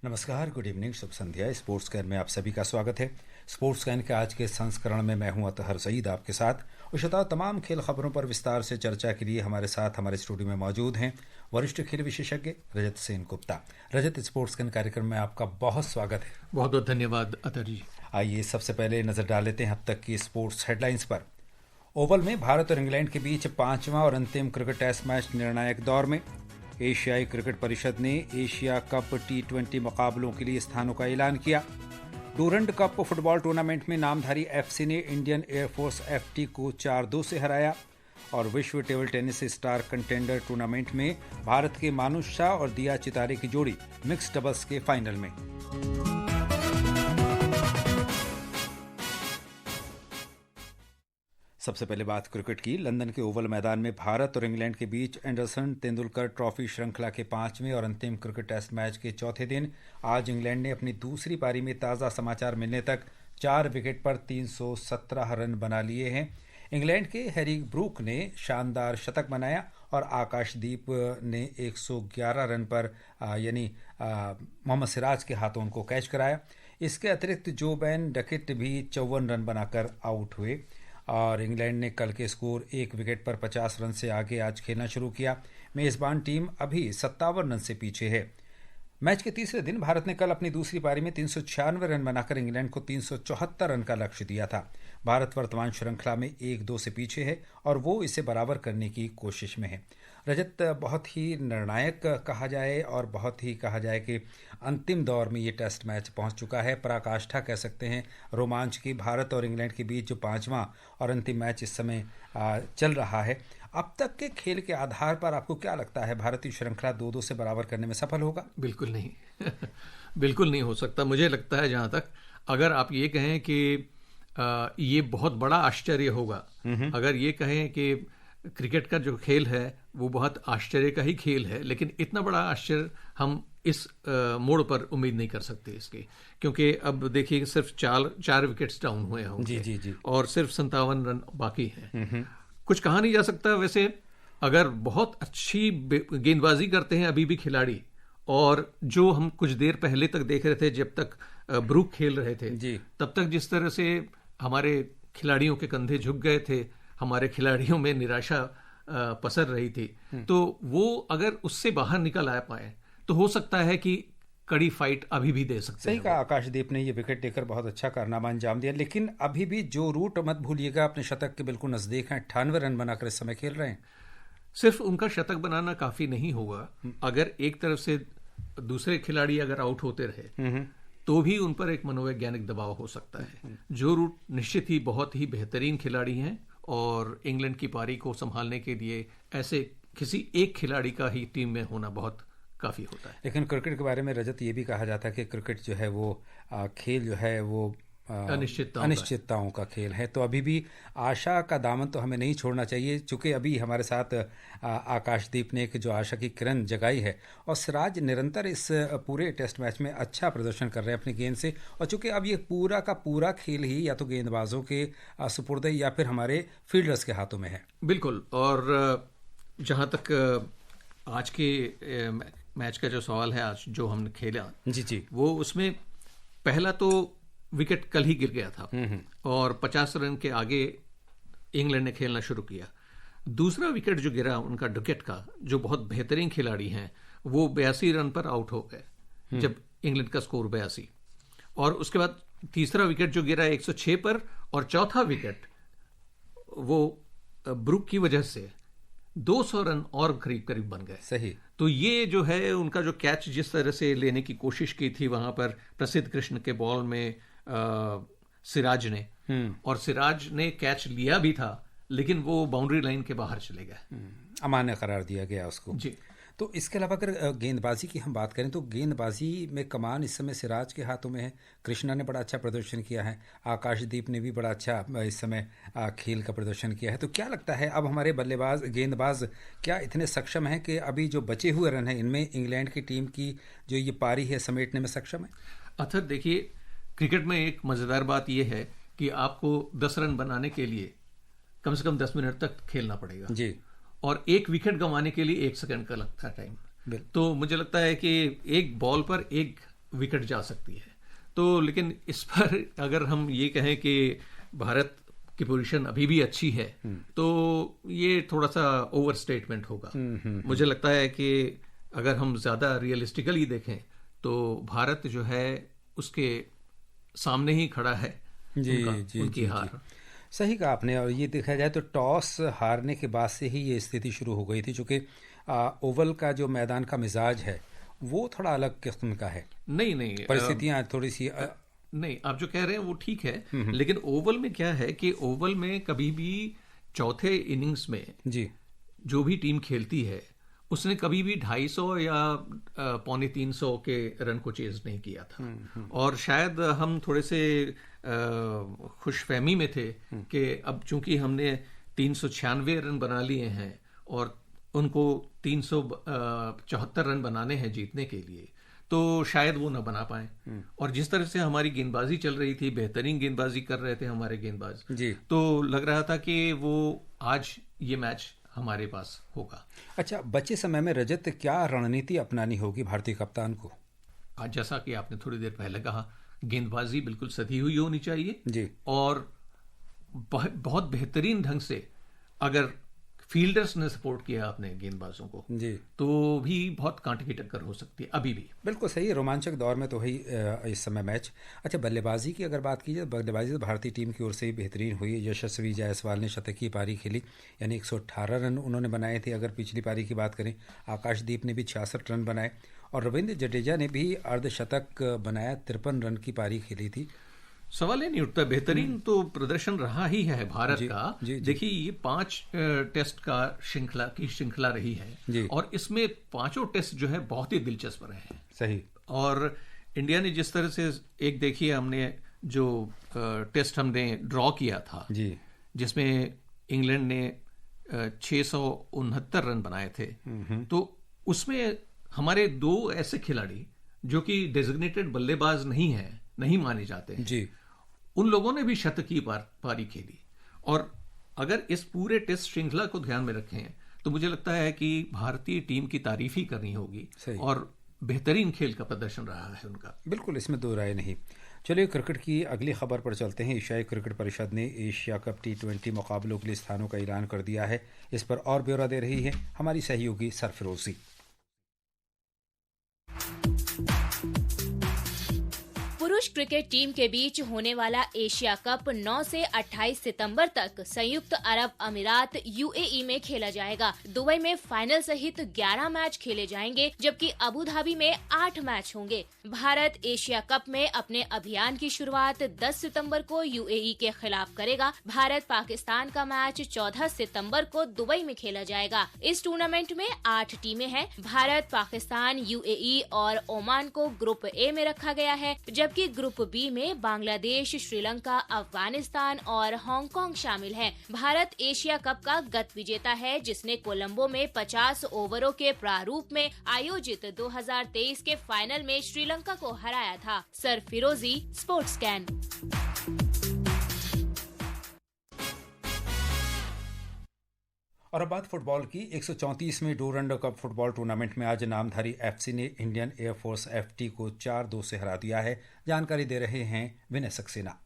नमस्कार, good evening, Shubh Sandhya. Sports can में आप सभी का स्वागत है। स्पोर्ट्स कैन के आज के संस्करण में मैं हूं अतहर सईद आपके साथ। और श्रोताओं, तमाम खेल खबरों पर विस्तार से चर्चा के लिए हमारे साथ हमारे स्टूडियो में मौजूद हैं वरिष्ठ खेल विशेषज्ञ रजत सेन गुप्ता। रजत, स्पोर्ट्स कैन कार्यक्रम में आपका बहुत स्वागत है। बहुत बहुत धन्यवाद अतहर जी। आइए सबसे पहले नजर डाल लेते हैं अब तक की स्पोर्ट्स हेडलाइंस पर। ओवल में भारत और इंग्लैंड के बीच 5वां और अंतिम क्रिकेट टेस्ट मैच निर्णायक दौर में। एशियाई क्रिकेट परिषद ने एशिया कप T20 मुकाबलों के लिए स्थानों का ऐलान किया। डूरंड कप फुटबॉल टूर्नामेंट में नामधारी एफसी ने इंडियन एयरफोर्स FT को 4-2 से हराया। और विश्व table tennis star contender tournament में भारत के मानुष शाह और दिया चितारे की जोड़ी मिक्स डबल्स के फाइनल में। सबसे पहले बात क्रिकेट की। लंदन के ओवल मैदान में भारत और इंग्लैंड के बीच एंडरसन तेंदुलकर ट्रॉफी श्रृंखला के 5वें और अंतिम क्रिकेट टेस्ट मैच के चौथे दिन आज इंग्लैंड ने अपनी दूसरी पारी में ताज़ा समाचार मिलने तक 4 विकेट पर 317 रन बना लिए हैं। इंग्लैंड के हैरी ब्रूक ने शानदार शतक बनाया और आकाशदीप ने 111 रन पर यानी मोहम्मद सिराज के हाथों उनको कैच कराया। इसके अतिरिक्त जो बेन डकेट भी 54 रन बनाकर आउट हुए। और इंग्लैंड ने कल के स्कोर 1 विकेट पर 50 रन से आगे आज खेलना शुरू किया। मेज़बान टीम अभी 57 रन से पीछे है। मैच के तीसरे दिन भारत ने कल अपनी दूसरी पारी में 396 रन बनाकर इंग्लैंड को 374 रन का लक्ष्य दिया था। भारत वर्तमान श्रृंखला में 1-2 से पीछे है और वो इसे बराबर करने की कोशिश में है। रजत, बहुत ही निर्णायक कहा जाए और बहुत ही कहा जाए कि अंतिम दौर में ये टेस्ट मैच पहुंच चुका है। पराकाष्ठा कह सकते हैं रोमांच की। भारत और इंग्लैंड के बीच जो 5वां और अंतिम मैच इस समय चल रहा है, अब तक के खेल के आधार पर आपको क्या लगता है, भारतीय श्रृंखला 2-2 से बराबर करने में सफल होगा? बिल्कुल नहीं बिल्कुल नहीं हो सकता। मुझे लगता है जहाँ तक अगर आप ये कहें कि ये बहुत बड़ा आश्चर्य होगा, अगर ये कहें कि क्रिकेट का जो खेल है वो बहुत आश्चर्य का ही खेल है, लेकिन इतना बड़ा आश्चर्य हम इस मोड़ पर उम्मीद नहीं कर सकते इसके, क्योंकि अब देखिए सिर्फ 4 विकेट्स डाउन हुए होंगे जी। और सिर्फ 57 रन बाकी हैं। कुछ कहा नहीं जा सकता। वैसे अगर बहुत अच्छी गेंदबाजी करते हैं अभी भी खिलाड़ी, और जो हम कुछ देर पहले तक देख रहे थे जब तक ब्रूक खेल रहे थे जी, तब तक जिस तरह से हमारे खिलाड़ियों के कंधे झुक गए थे, हमारे खिलाड़ियों में निराशा पसर रही थी, तो वो अगर उससे बाहर निकल आ पाए तो हो सकता है कि कड़ी फाइट अभी भी दे सकते हैं। सही कहा, आकाशदीप ने ये विकेट लेकर बहुत अच्छा कारनामा अंजाम दिया। लेकिन अभी भी जो रूट मत भूलिएगा, अपने शतक के बिल्कुल नजदीक हैं। 98 रन बनाकर इस समय खेल रहे हैं। सिर्फ उनका शतक बनाना काफी नहीं होगा। अगर एक तरफ से दूसरे खिलाड़ी अगर आउट होते रहे तो भी उन पर एक मनोवैज्ञानिक दबाव हो सकता है। जो रूट निश्चित ही बहुत ही बेहतरीन खिलाड़ी हैं और इंग्लैंड की पारी को संभालने के लिए ऐसे किसी एक खिलाड़ी का ही टीम में होना बहुत काफी होता है। लेकिन क्रिकेट के बारे में रजत ये भी कहा जाता है कि क्रिकेट जो है वो खेल जो है वो अनिश्चितताओं का खेल है। तो अभी भी आशा का दामन तो हमें नहीं छोड़ना चाहिए। चूंकि अभी हमारे साथ आकाशदीप ने एक जो आशा की किरण जगाई है, और सिराज निरंतर इस पूरे टेस्ट मैच में अच्छा प्रदर्शन कर रहे हैं अपनी गेंद से। और चूंकि अब ये पूरा का पूरा खेल ही या तो गेंदबाजों के सुपुर्द या फिर हमारे फील्डर्स के हाथों में है। बिल्कुल। और जहाँ तक आज के मैच का जो सवाल है, आज जो हमने खेला जी, वो उसमें पहला तो विकेट कल ही गिर गया था और 50 रन के आगे इंग्लैंड ने खेलना शुरू किया। दूसरा विकेट जो गिरा उनका डकेट का, जो बहुत बेहतरीन खिलाड़ी हैं, वो 82 रन पर आउट हो गए जब इंग्लैंड का स्कोर 82। और उसके बाद तीसरा विकेट जो गिरा 106 पर, और चौथा विकेट वो ब्रूक की वजह से 200 रन और करीब करीब बन गए। सही। तो ये जो है उनका जो कैच जिस तरह से लेने की कोशिश की थी वहां पर प्रसिद्ध कृष्ण के बॉल में सिराज ने, और सिराज ने कैच लिया भी था, लेकिन वो बाउंड्री लाइन के बाहर चले गए। अमान्य करार दिया गया उसको जी। तो इसके अलावा अगर गेंदबाजी की हम बात करें तो गेंदबाजी में कमान इस समय सिराज के हाथों में है। कृष्णा ने बड़ा अच्छा प्रदर्शन किया है, आकाशदीप ने भी बड़ा अच्छा इस समय खेल का प्रदर्शन किया है। तो क्या लगता है अब हमारे बल्लेबाज गेंदबाज क्या इतने सक्षम हैं कि अभी जो बचे हुए रन हैं इनमें इंग्लैंड की टीम की जो ये पारी है समेटने में सक्षम है? अथर, देखिए क्रिकेट में एक मज़ेदार बात यह है कि आपको 10 रन बनाने के लिए कम से कम 10 मिनट तक खेलना पड़ेगा जी, और एक विकेट गंवाने के लिए 1 सेकंड का लगता है टाइम। तो मुझे लगता है कि एक बॉल पर एक विकेट जा सकती है। तो लेकिन इस पर अगर हम ये कहें कि भारत की पोजीशन अभी भी अच्छी है तो ये थोड़ा सा ओवर स्टेटमेंट होगा। मुझे लगता है कि अगर हम ज्यादा रियलिस्टिकली देखें तो भारत जो है उसके सामने ही खड़ा है उनकी हार। सही कहा आपने। और ये देखा जाए तो टॉस हारने के बाद से ही ये स्थिति शुरू हो गई थी, चूंकि ओवल का जो मैदान का मिजाज है वो थोड़ा अलग किस्म का है। नहीं परिस्थितियां थोड़ी सी नहीं, आप जो कह रहे हैं वो ठीक है, लेकिन ओवल में क्या है कि ओवल में कभी भी चौथे इनिंग्स में जी जो भी टीम खेलती है उसने कभी भी 250 या 250 के रन को चेज नहीं किया था। और शायद हम थोड़े से खुशफहमी में थे कि अब चूंकि हमने 396 रन बना लिए हैं और उनको 374 रन बनाने हैं जीतने के लिए, तो शायद वो ना बना पाए। और जिस तरह से हमारी गेंदबाजी चल रही थी, बेहतरीन गेंदबाजी कर रहे थे हमारे गेंदबाज जी, तो लग रहा था कि वो आज ये मैच हमारे पास होगा। अच्छा, बचे समय में रजत क्या रणनीति अपनानी होगी भारतीय कप्तान को? आज जैसा कि आपने थोड़ी देर पहले कहा, गेंदबाजी बिल्कुल सधी हुई होनी चाहिए जी, और बहुत बेहतरीन ढंग से अगर फील्डर्स ने सपोर्ट किया अपने गेंदबाजों को जी, तो भी बहुत कांटे की टक्कर हो सकती है अभी भी। बिल्कुल सही, रोमांचक दौर में तो है इस समय मैच। अच्छा, बल्लेबाजी की अगर बात की जाए, बल्लेबाजी तो भारतीय टीम की ओर से ही बेहतरीन हुई। यशस्वी जायसवाल ने शतकीय पारी खेली, यानी 118 रन उन्होंने बनाए थे। अगर पिछली पारी की बात करें, आकाशदीप ने भी 66 रन बनाए और रविंद्र जडेजा ने भी अर्धशतक बनाया, 53 रन की पारी खेली थी। सवाल ही नहीं उठता, बेहतरीन तो प्रदर्शन रहा ही है भारत का। देखिए, ये 5 टेस्ट का श्रृंखला रही है और इसमें 5 टेस्ट जो है बहुत ही दिलचस्प रहे हैं। सही। और इंडिया ने जिस तरह से एक देखिए, हमने जो टेस्ट हमने ड्रॉ किया था जी, जिसमें इंग्लैंड ने 669 रन बनाए थे, तो उसमें हमारे 2 ऐसे खिलाड़ी जो कि डेजिग्नेटेड बल्लेबाज नहीं माने जाते हैं जी, उन लोगों ने भी शतकीय पारी खेली। और अगर इस पूरे टेस्ट श्रृंखला को ध्यान में रखें तो मुझे लगता है कि भारतीय टीम की तारीफ ही करनी होगी और बेहतरीन खेल का प्रदर्शन रहा है उनका। बिल्कुल, इसमें दो राय नहीं। चलिए क्रिकेट की अगली खबर पर चलते हैं। एशियाई क्रिकेट परिषद ने एशिया कप T20 मुकाबलों के लिए स्थानों का ऐलान कर दिया है। इस पर और ब्यौरा दे रही है हमारी सहयोगी सरफरोजी। पुरुष क्रिकेट टीम के बीच होने वाला एशिया कप 9 से 28 सितंबर तक संयुक्त अरब अमीरात UAE में खेला जाएगा। दुबई में फाइनल सहित 11 मैच खेले जाएंगे, जबकि अबू धाबी में 8 मैच होंगे। भारत एशिया कप में अपने अभियान की शुरुआत 10 सितंबर को UAE के खिलाफ करेगा। भारत पाकिस्तान का मैच 14 सितंबर को दुबई में खेला जाएगा। इस टूर्नामेंट में 8 टीमें हैं। भारत, पाकिस्तान, UAE और ओमान को ग्रुप A में रखा गया है, जबकि ग्रुप बी में बांग्लादेश, श्रीलंका, अफगानिस्तान और हांगकांग शामिल हैं। भारत एशिया कप का गत विजेता है, जिसने कोलंबो में 50 ओवरों के प्रारूप में आयोजित 2023 के फाइनल में श्रीलंका को हराया था। सरफिरोजी, स्पोर्ट्स कैन। और अब बात फुटबॉल की। 134वें डूरंड कप फुटबॉल टूर्नामेंट में आज नामधारी FC ने इंडियन एयरफोर्स FT को 4-2 से हरा दिया है। जानकारी दे रहे हैं विनय सक्सेना।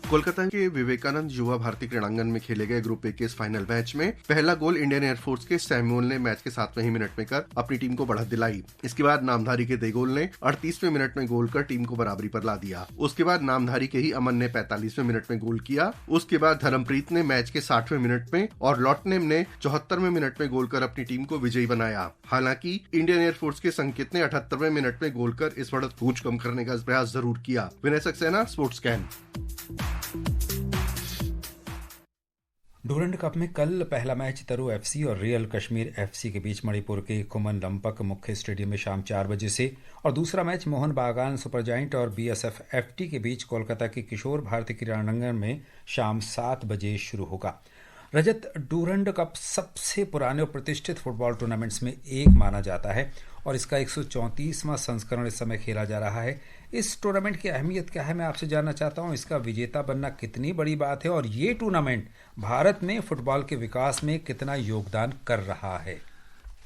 कोलकाता के विवेकानंद युवा भारती क्रीड़ांगन में खेले गए ग्रुप ए के इस फाइनल मैच में पहला गोल इंडियन एयरफोर्स के सैमुअल ने मैच के 7वें ही मिनट में कर अपनी टीम को बढ़त दिलाई। इसके बाद नामधारी के देगोल ने 38वें मिनट में गोल कर टीम को बराबरी पर ला दिया। उसके बाद नामधारी के ही अमन ने 45वें मिनट में गोल किया। उसके बाद धर्मप्रीत ने मैच के 60वें मिनट में और लॉटनेम ने 74वें मिनट में गोल कर अपनी टीम को विजयी बनाया। हालांकि इंडियन एयरफोर्स के संकेत ने 78वें मिनट में गोल कर इस बढ़त कूच कम करने का प्रयास जरूर किया। विनय सक्सेना, स्पोर्ट्स कैन। डूरंड कप में कल पहला मैच तरु FC और रियल कश्मीर FC के बीच मणिपुर के खुमन लंपक मुख्य स्टेडियम में शाम 4 बजे से, और दूसरा मैच मोहन बागान सुपर जायंट और BSF FT के बीच कोलकाता के किशोर भारती क्रीड़ांगन में शाम 7 बजे शुरू होगा। रजत, डूरंड कप सबसे पुराने और प्रतिष्ठित फुटबॉल टूर्नामेंट्स में एक माना जाता है और इसका 134वां संस्करण इस समय खेला जा रहा है। इस टूर्नामेंट की अहमियत क्या है, मैं आपसे जानना चाहता हूं। इसका विजेता बनना कितनी बड़ी बात है और ये टूर्नामेंट भारत में फुटबॉल के विकास में कितना योगदान कर रहा है?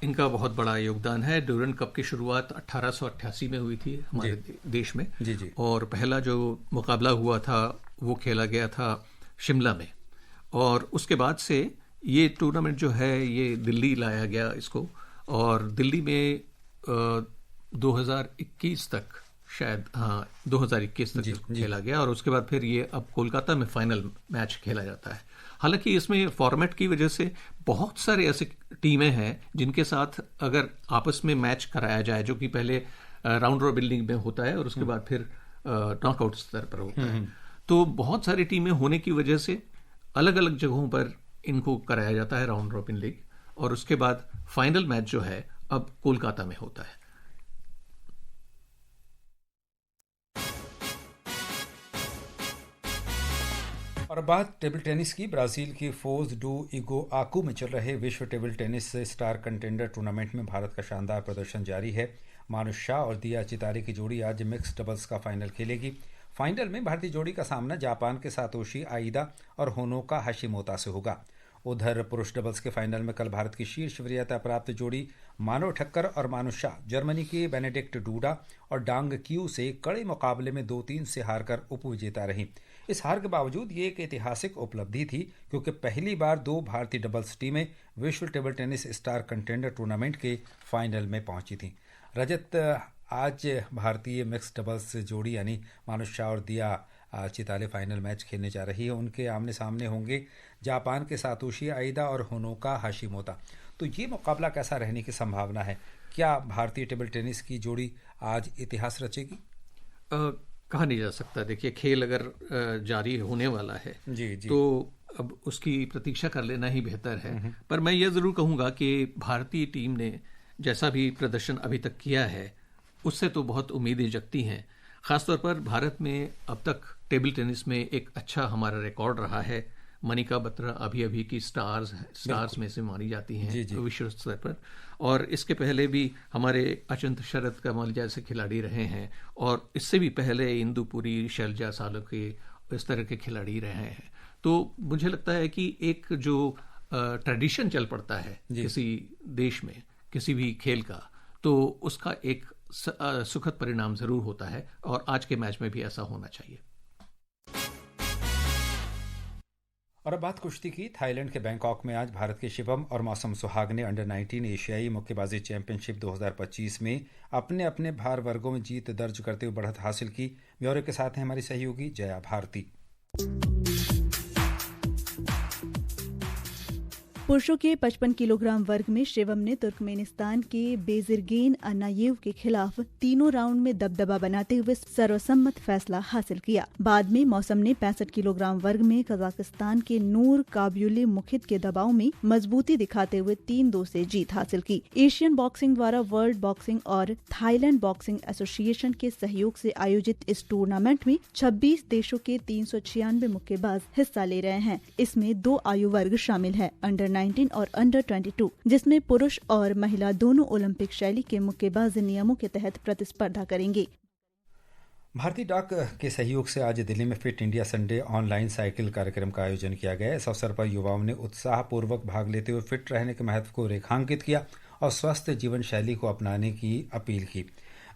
इनका बहुत बड़ा योगदान है। ड्यूरेंट कप की शुरुआत 1888 में हुई थी हमारे देश में। जी। और पहला जो मुकाबला हुआ था वो खेला गया था शिमला में, और उसके बाद से ये टूर्नामेंट जो है ये दिल्ली लाया गया इसको, और दिल्ली में 2021 तक, शायद 2021 तक इसको खेला गया, और उसके बाद फिर ये अब कोलकाता में फाइनल मैच खेला जाता है। हालांकि इसमें फॉर्मेट की वजह से बहुत सारे ऐसे टीमें हैं जिनके साथ अगर आपस में मैच कराया जाए, जो कि पहले राउंड रॉबिन लीग में होता है और उसके बाद फिर नॉकआउट स्तर पर होता है, तो बहुत सारी टीमें होने की वजह से अलग अलग जगहों पर इनको कराया जाता है राउंड रॉबिन लीग, और उसके बाद फाइनल मैच जो है अब कोलकाता में होता है। और बात टेबल टेनिस की। ब्राजील की फोज डू इगोआकू में चल रहे विश्व table tennis star contender tournament में भारत का शानदार प्रदर्शन जारी है। मानुष शाह और दिया चिताले की जोड़ी आज मिक्स्ड डबल्स का फाइनल खेलेगी। फाइनल में भारतीय जोड़ी का सामना जापान के सातोशी आइदा और होनोका हाशिमोतो से होगा। उधर पुरुष डबल्स के फाइनल में कल भारत की शीर्ष वरीयता प्राप्त जोड़ी मानव ठक्कर और मानुष शाह जर्मनी के बेनेडिक्ट डूडा और डांग क्यू से कड़े मुकाबले में 2-3 से हारकर उपविजेता रही। इस हार के बावजूद ये एक ऐतिहासिक उपलब्धि थी, क्योंकि पहली बार 2 भारतीय डबल्स टीमें विश्व table tennis star contender tournament के फाइनल में पहुंची थीं। रजत, आज भारतीय मिक्स डबल्स जोड़ी यानी मानुष शाह और दिया चिताले फाइनल मैच खेलने जा रही है। उनके आमने सामने होंगे जापान के सातोशी आइदा और होनोका हाशिमोतो। तो ये मुकाबला कैसा रहने की संभावना है? क्या भारतीय टेबल टेनिस की जोड़ी आज इतिहास रचेगी? कहा नहीं जा सकता। देखिए, खेल अगर जारी होने वाला है जी। तो अब उसकी प्रतीक्षा कर लेना ही बेहतर है। पर मैं ये ज़रूर कहूँगा कि भारतीय टीम ने जैसा भी प्रदर्शन अभी तक किया है उससे तो बहुत उम्मीदें जगती हैं। ख़ासतौर पर भारत में अब तक टेबल टेनिस में एक अच्छा हमारा रिकॉर्ड रहा है। मनिका बत्रा अभी की स्टार्स में से मानी जाती हैं विश्व स्तर पर, और इसके पहले भी हमारे अचिंत शरद कमल जैसे खिलाड़ी रहे हैं, और इससे भी पहले इंदुपुरी, शैलजा सालुके, इस तरह के खिलाड़ी रहे हैं। तो मुझे लगता है कि एक जो ट्रेडिशन चल पड़ता है किसी देश में किसी भी खेल का, तो उसका एक सुखद परिणाम जरूर होता है, और आज के मैच में भी ऐसा होना चाहिए। और अब बात कुश्ती की। थाईलैंड के बैंकॉक में आज भारत के शिवम और मौसम सुहाग ने अंडर 19 एशियाई मुक्केबाजी चैंपियनशिप 2025 में अपने अपने भार वर्गों में जीत दर्ज करते हुए बढ़त हासिल की। ब्यौरे के साथ हैं हमारी सहयोगी जया भारती। पुरुषों के 55 किलोग्राम वर्ग में शिवम ने तुर्कमेनिस्तान के बेजिरगेन अनायेव के खिलाफ तीनों राउंड में दबदबा बनाते हुए सर्वसम्मत फैसला हासिल किया। बाद में मौसम ने 65 किलोग्राम वर्ग में कजाकिस्तान के नूर काब्युले मुखिद के दबाव में मजबूती दिखाते हुए 3-2 से जीत हासिल की। एशियन बॉक्सिंग द्वारा वर्ल्ड बॉक्सिंग और थाईलैंड बॉक्सिंग एसोसिएशन के सहयोग से आयोजित इस टूर्नामेंट में 26 देशों के 396 मुक्केबाज हिस्सा ले रहे हैं। इसमें 2 आयु वर्ग शामिल है, अंडर 19 और अंडर 22, जिसमें पुरुष और महिला दोनों ओलंपिक शैली के मुक्केबाज नियमों के तहत प्रतिस्पर्धा करेंगे। भारतीय डाक के सहयोग से आज दिल्ली में fit India Sunday online cycle कार्यक्रम का आयोजन किया गया। इस अवसर पर युवाओं ने उत्साहपूर्वक भाग लेते हुए फिट रहने के महत्व को रेखांकित किया और स्वस्थ जीवन शैली को अपनाने की अपील की।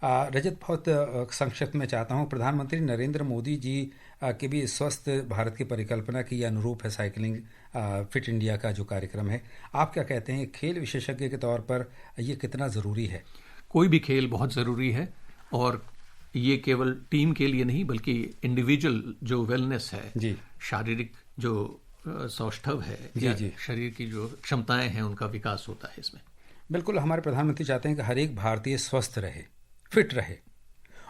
रजत, बहुत संक्षिप्त में चाहता हूँ, प्रधानमंत्री नरेंद्र मोदी जी के भी स्वस्थ भारत की परिकल्पना की अनुरूप है साइकिलिंग फिट इंडिया का जो कार्यक्रम है। आप क्या कहते हैं, खेल विशेषज्ञ के तौर पर ये कितना ज़रूरी है? कोई भी खेल बहुत ज़रूरी है, और ये केवल टीम के लिए नहीं बल्कि इंडिविजुअल जो वेलनेस है जी, शारीरिक जो सौष्ठव है जी, शरीर की जो क्षमताएं हैं उनका विकास होता है इसमें। बिल्कुल, हमारे प्रधानमंत्री चाहते हैं कि हर एक भारतीय स्वस्थ रहे, फिट रहे।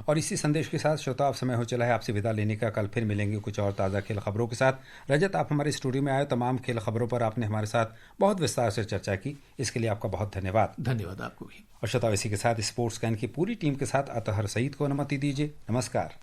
और इसी संदेश के साथ श्रोता, अब समय हो चला है आपसे विदा लेने का। कल फिर मिलेंगे कुछ और ताज़ा खेल खबरों के साथ। रजत, आप हमारे स्टूडियो में आए, तमाम खेल खबरों पर आपने हमारे साथ बहुत विस्तार से चर्चा की, इसके लिए आपका बहुत धन्यवाद। धन्यवाद आपको भी। और श्रोता, इसी के साथ स्पोर्ट्स कैन की पूरी टीम के साथ अतहर सईद को अनुमति दीजिए। नमस्कार।